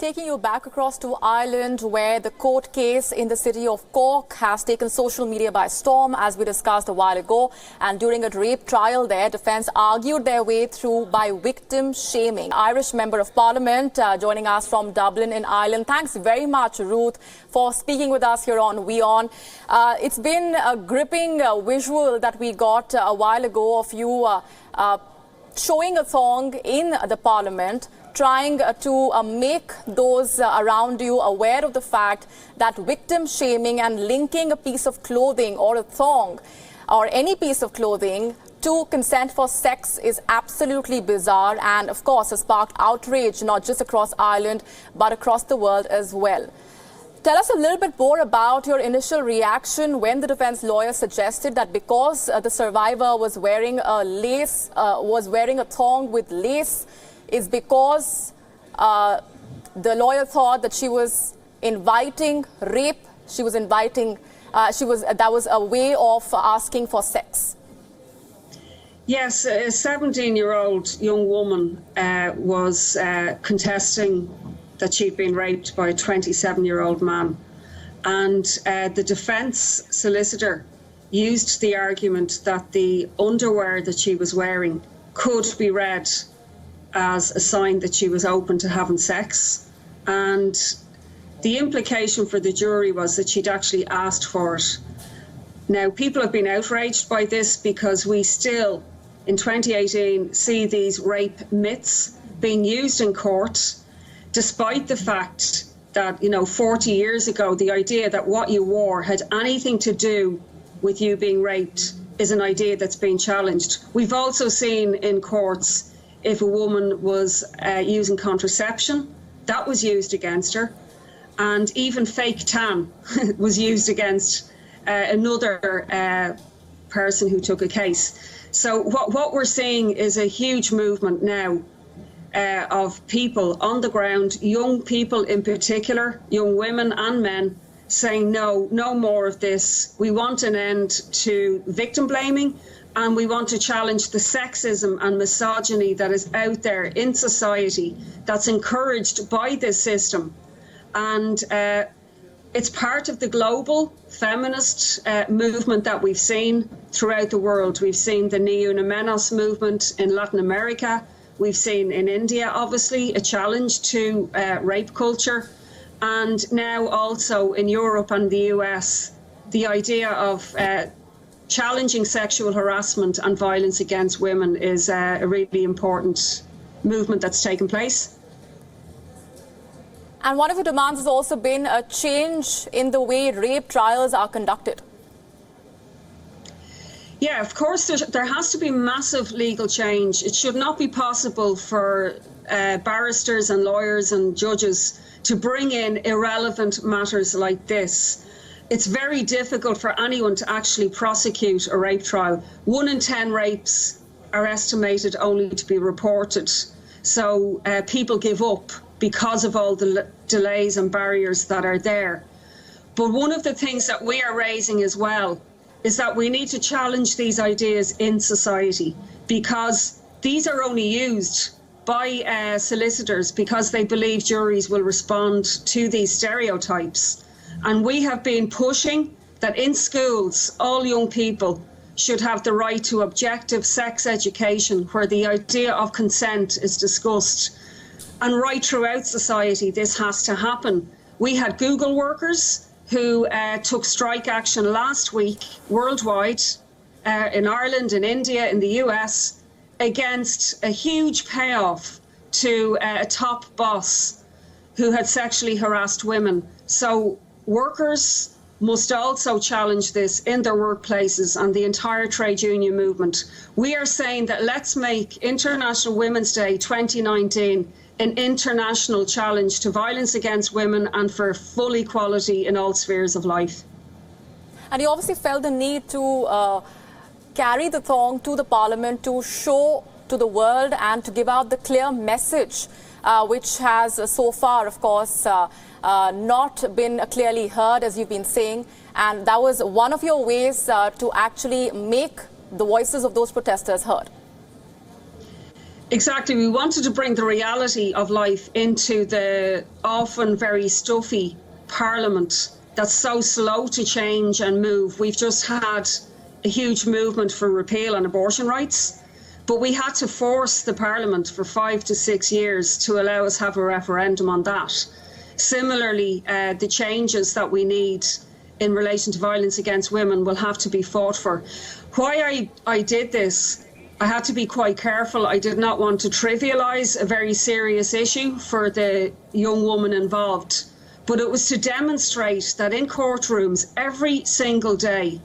Taking you back across to Ireland, where the court case in the city of Cork has taken social media by storm, as we discussed a while ago. And during a rape trial there, defence argued their way through by victim shaming. Irish Member of Parliament joining us from Dublin in Ireland. Thanks very much, Ruth, for speaking with us here on Wion. It's been a gripping visual that we got a while ago of you showing a thong in the Parliament, trying to make those around you aware of the fact that victim shaming and linking a piece of clothing or a thong or any piece of clothing to consent for sex is absolutely bizarre and, of course, has sparked outrage not just across Ireland but across the world as well. Tell us a little bit more about your initial reaction when the defense lawyer suggested that because the survivor was wearing a thong with lace, is because the lawyer thought that she was inviting rape. That was a way of asking for sex. Yes, a 17-year-old young woman was contesting that she'd been raped by a 27-year-old man. And the defence solicitor used the argument that the underwear that she was wearing could be read as a sign that she was open to having sex. And the implication for the jury was that she'd actually asked for it. Now, people have been outraged by this because we still, in 2018, see these rape myths being used in court, despite the fact that, 40 years ago, the idea that what you wore had anything to do with you being raped is an idea that's been challenged. We've also seen in courts, if a woman was using contraception, that was used against her. And even fake tan was used against another person who took a case. So what we're seeing is a huge movement now of people on the ground, young people in particular, young women and men, saying no more of this. We want an end to victim blaming, and we want to challenge the sexism and misogyny that is out there in society that's encouraged by this system. And it's part of the global feminist movement that we've seen throughout the world. We've seen the Ni Una Menos movement in Latin America. We've seen in India, obviously, a challenge to rape culture. And now also in Europe and the US, the idea of challenging sexual harassment and violence against women is a really important movement that's taken place. And one of the demands has also been a change in the way rape trials are conducted. Yeah, of course, there has to be massive legal change. It should not be possible for barristers and lawyers and judges to bring in irrelevant matters like this. It's very difficult for anyone to actually prosecute a rape trial. 1 in 10 rapes are estimated only to be reported. So people give up because of all the delays and barriers that are there. But one of the things that we are raising as well is that we need to challenge these ideas in society, because these are only used by solicitors because they believe juries will respond to these stereotypes. And we have been pushing that in schools, all young people should have the right to objective sex education, where the idea of consent is discussed. And right throughout society, this has to happen. We had Google workers who took strike action last week worldwide, in Ireland, in India, in the US, against a huge payoff to a top boss who had sexually harassed women. So workers must also challenge this in their workplaces, and the entire trade union movement. We are saying that let's make International Women's Day 2019 an international challenge to violence against women and for full equality in all spheres of life. And you obviously felt the need to carry the thong to the Parliament to show to the world and to give out the clear message, which has so far, of course, not been clearly heard, as you've been saying. And that was one of your ways to actually make the voices of those protesters heard. Exactly. We wanted to bring the reality of life into the often very stuffy Parliament that's so slow to change and move. We've just had a huge movement for repeal on abortion rights, but we had to force the Parliament for 5 to 6 years to allow us to have a referendum on that. Similarly, the changes that we need in relation to violence against women will have to be fought for. Why I did this, I had to be quite careful. I did not want to trivialise a very serious issue for the young woman involved, but it was to demonstrate that in courtrooms every single day,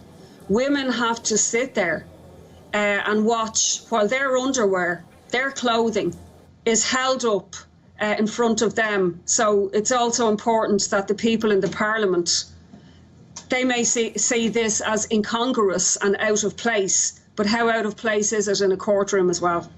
women have to sit there and watch while their underwear, their clothing, is held up in front of them. So it's also important that the people in the Parliament, they may see this as incongruous and out of place, but how out of place is it in a courtroom as well?